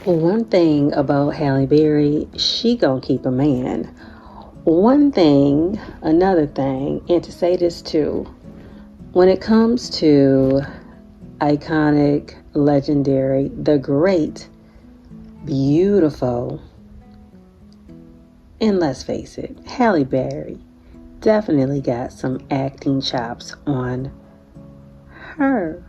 One thing about Halle Berry, she gonna keep a man. One thing, another thing, and to say this too, when it comes to iconic, legendary, the great, beautiful, and let's face it, Halle Berry definitely got some acting chops on her.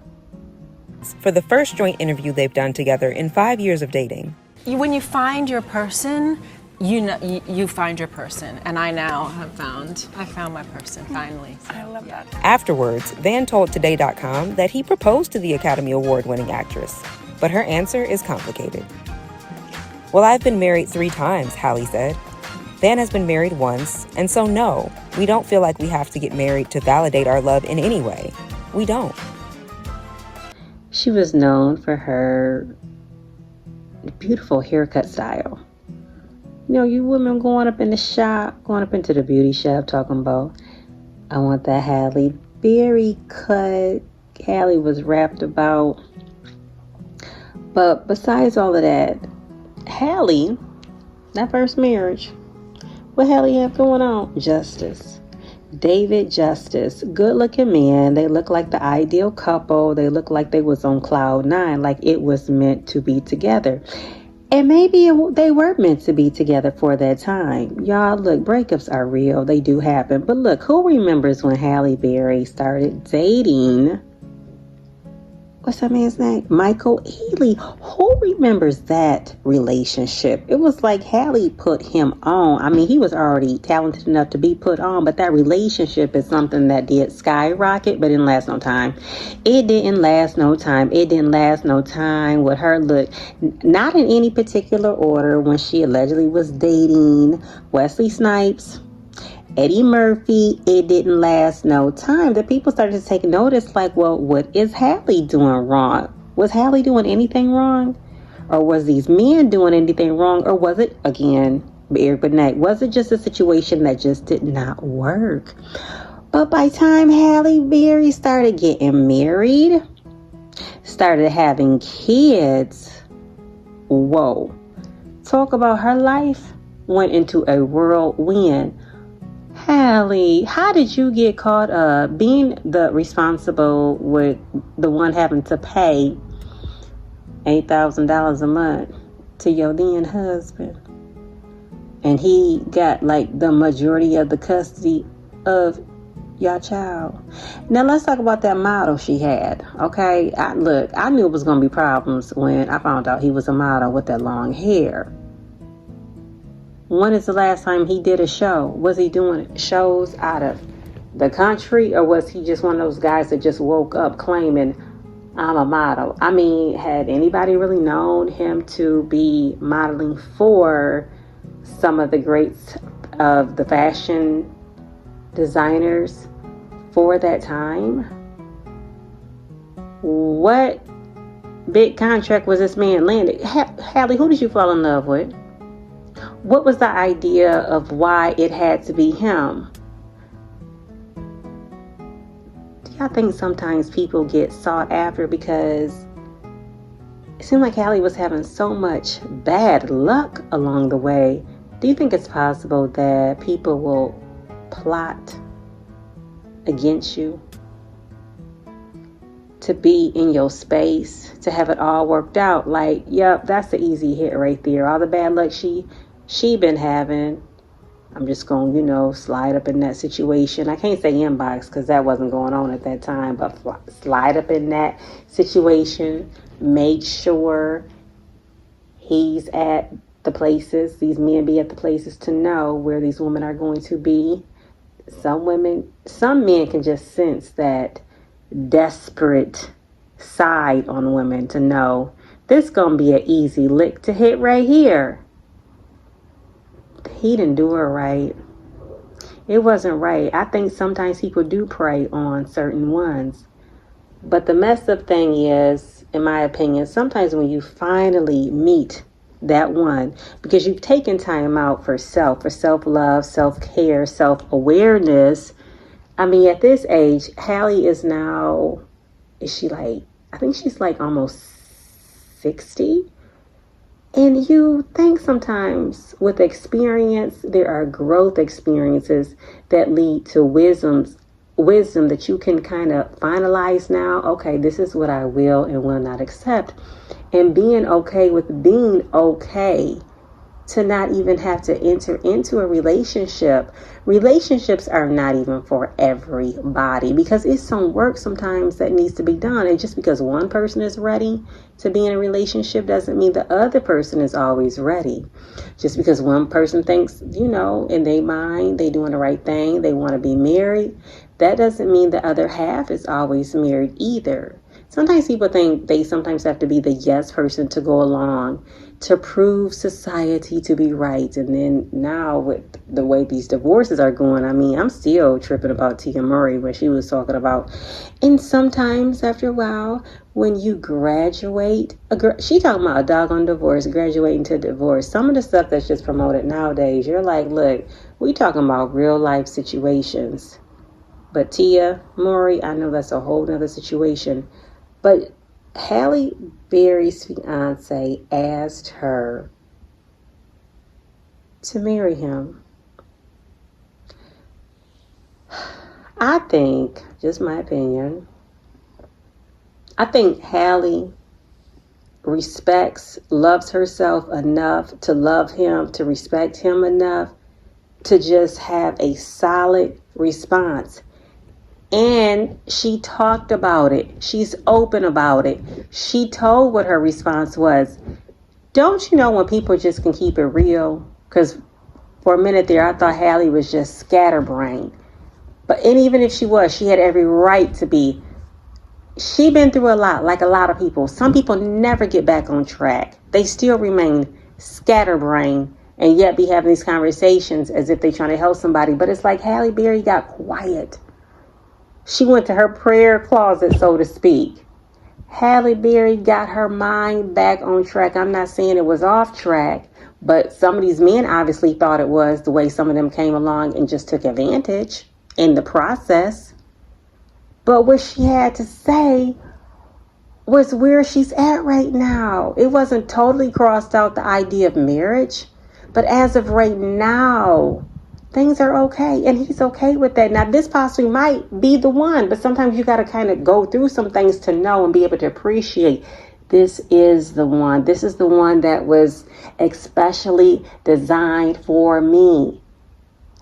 For the first joint interview they've done together in 5 years of dating. When you find your person, you find your person, and I now have found my person finally. I love that. Afterwards, Van told Today.com that he proposed to the Academy Award-winning actress, but her answer is complicated. Well, I've been married 3 times, Halle said. Van has been married once, and so no, we don't feel like we have to get married to validate our love in any way. We don't. She was known for her beautiful haircut style. You know, you women going up in the shop, going up into the beauty shop, talking about, I want that Halle Berry cut. Halle was rapped about. But besides all of that, Halle, that first marriage, what Halle have going on? Justice. David Justice, good looking man. They look like the ideal couple. They look like they was on cloud 9, like it was meant to be together. And maybe they were meant to be together for that time. Y'all, look, breakups are real. They do happen. But look, who remembers when Halle Berry started dating, what's that man's name? Michael Ealy. Who remembers that relationship? It was like Halle put him on. I mean, he was already talented enough to be put on, but that relationship is something that did skyrocket, but didn't last no time. It didn't last no time. It didn't last no time with her. Look, not in any particular order, when she allegedly was dating Wesley Snipes, Eddie Murphy, it didn't last no time. The people started to take notice, like, well, what is Halle doing wrong? Was Halle doing anything wrong? Or was these men doing anything wrong? Or was it, again, Eric Benet, was it just a situation that just did not work? But by the time Halle Berry started getting married, started having kids, whoa. Talk about her life went into a whirlwind. Halle, how did you get caught up being the responsible with the one having to pay $8,000 a month to your then husband? And he got like the majority of the custody of your child. Now let's talk about that model she had. Okay, I knew it was going to be problems when I found out he was a model with that long hair. When is the last time he did a show? Was he doing shows out of the country, or was he just one of those guys that just woke up claiming, I'm a model? I mean, had anybody really known him to be modeling for some of the greats of the fashion designers for that time? What big contract was this man landed? Halle, who did you fall in love with? What was the idea of why it had to be him? Do y'all think sometimes people get sought after because it seemed like Halle was having so much bad luck along the way? Do you think it's possible that people will plot against you to be in your space, to have it all worked out? Like, yep, that's the easy hit right there. All the bad luck she been having, I'm just going to, slide up in that situation. I can't say inbox because that wasn't going on at that time, but slide up in that situation. Make sure he's at the places, these men be at the places to know where these women are going to be. Some men can just sense that desperate side on women to know this going to be an easy lick to hit right here. He didn't do it right. It wasn't right. I think sometimes people do prey on certain ones. But the messed up thing is, in my opinion, sometimes when you finally meet that one, because you've taken time out for self-love, self-care, self-awareness. I mean, at this age, Halle is now, I think she's like almost 60. And you think sometimes with experience, there are growth experiences that lead to wisdom that you can kind of finalize now. Okay, this is what I will and will not accept. And being okay with being okay to not even have to enter into a relationship. Relationships are not even for everybody because it's some work sometimes that needs to be done. And just because one person is ready to be in a relationship doesn't mean the other person is always ready. Just because one person thinks, in their mind, they doing the right thing, they want to be married, that doesn't mean the other half is always married either. Sometimes people think they sometimes have to be the yes person to go along to prove society to be right. And then now with the way these divorces are going, I'm still tripping about Tia Murray when she was talking about, and sometimes after a while, when you graduate, she talking about a doggone divorce, graduating to divorce. Some of the stuff that's just promoted nowadays, you're like, look, we talking about real life situations. But Tia Murray, I know that's a whole nother situation. But Halle Berry's fiance asked her to marry him. I think, just my opinion, I think Halle loves herself enough to love him, to respect him enough to just have a solid response. And she talked about it. She's open about it. She told what her response was. Don't you know when people just can keep it real? Because for a minute there, I thought Halle was just scatterbrained. And even if she was, she had every right to be. She been through a lot, like a lot of people. Some people never get back on track. They still remain scatterbrained and yet be having these conversations as if they're trying to help somebody. But it's like Halle Berry got quiet. She went to her prayer closet, so to speak. Halle Berry got her mind back on track. I'm not saying it was off track, but some of these men obviously thought it was, the way some of them came along and just took advantage in the process. But what she had to say was where she's at right now. It wasn't totally crossed out, the idea of marriage, but as of right now, things are okay, and he's okay with that. Now, this possibly might be the one, but sometimes you got to kind of go through some things to know and be able to appreciate this is the one. This is the one that was especially designed for me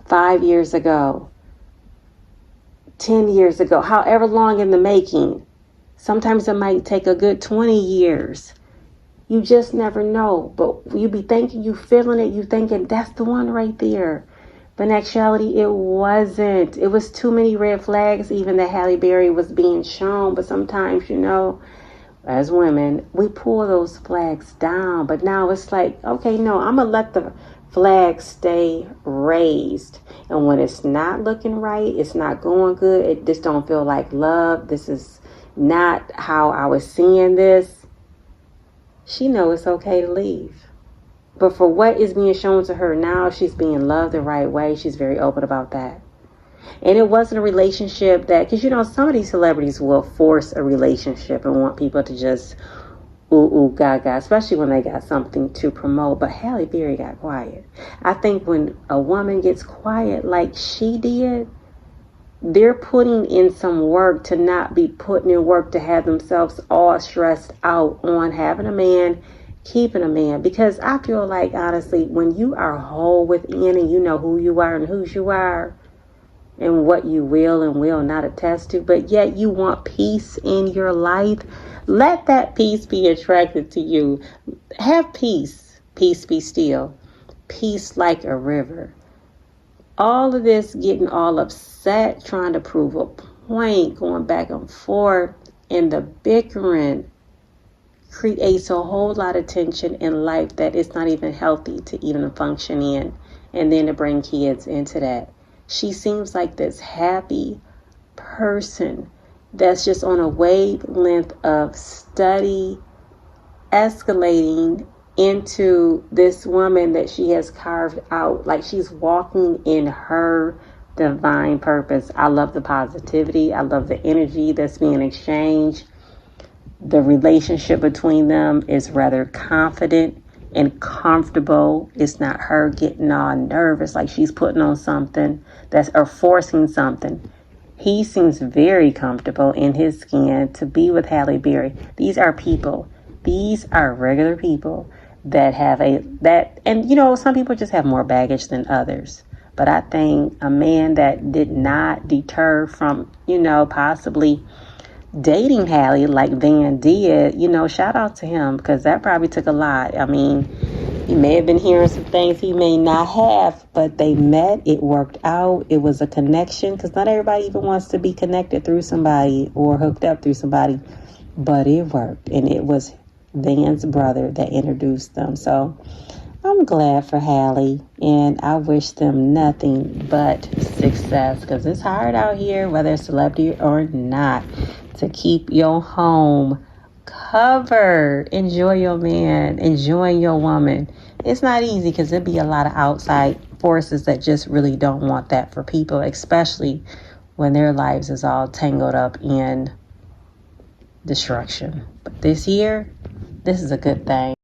5 years ago, 10 years ago, however long in the making. Sometimes it might take a good 20 years. You just never know, but you be thinking, you feeling it, you thinking that's the one right there. But in actuality, it wasn't. It was too many red flags even that Halle Berry was being shown. But sometimes, as women, we pull those flags down. But now it's like, okay, no, I'm going to let the flags stay raised. And when it's not looking right, it's not going good, it just don't feel like love. This is not how I was seeing this. She knows it's okay to leave. But for what is being shown to her now, she's being loved the right way. She's very open about that. And it wasn't a relationship that, because some of these celebrities will force a relationship and want people to just ooh, gaga, especially when they got something to promote. But Halle Berry got quiet. I think when a woman gets quiet like she did, they're putting in some work to not be putting in work to have themselves all stressed out on having a man, keeping a man. Because I feel like, honestly, when you are whole within and you know who you are and whose you are and what you will and will not attest to, but yet you want peace in your life, let that peace be attracted to you. Have peace. Peace be still. Peace like a river. All of this getting all upset, trying to prove a point, going back and forth, and the bickering creates a whole lot of tension in life that it's not even healthy to even function in. And then to bring kids into that. She seems like this happy person that's just on a wavelength of study, escalating into this woman that she has carved out. Like she's walking in her divine purpose. I love the positivity. I love the energy that's being exchanged. The relationship between them is rather confident and comfortable. It's not her getting all nervous like she's putting on something or forcing something. He seems very comfortable in his skin to be with Halle Berry. These are people. These are regular people that have and some people just have more baggage than others. But I think a man that did not deter from, possibly dating Halle like Van did, shout out to him, because that probably took a lot. I mean, he may have been hearing some things he may not have, but they met. It worked out. It was a connection, because not everybody even wants to be connected through somebody or hooked up through somebody, but it worked. And it was Van's brother that introduced them. So I'm glad for Halle, and I wish them nothing but success, because it's hard out here, whether it's celebrity or not, to keep your home covered. Enjoy your man, enjoy your woman. It's not easy, because there'd be a lot of outside forces that just really don't want that for people, especially when their lives is all tangled up in destruction. But this is a good thing.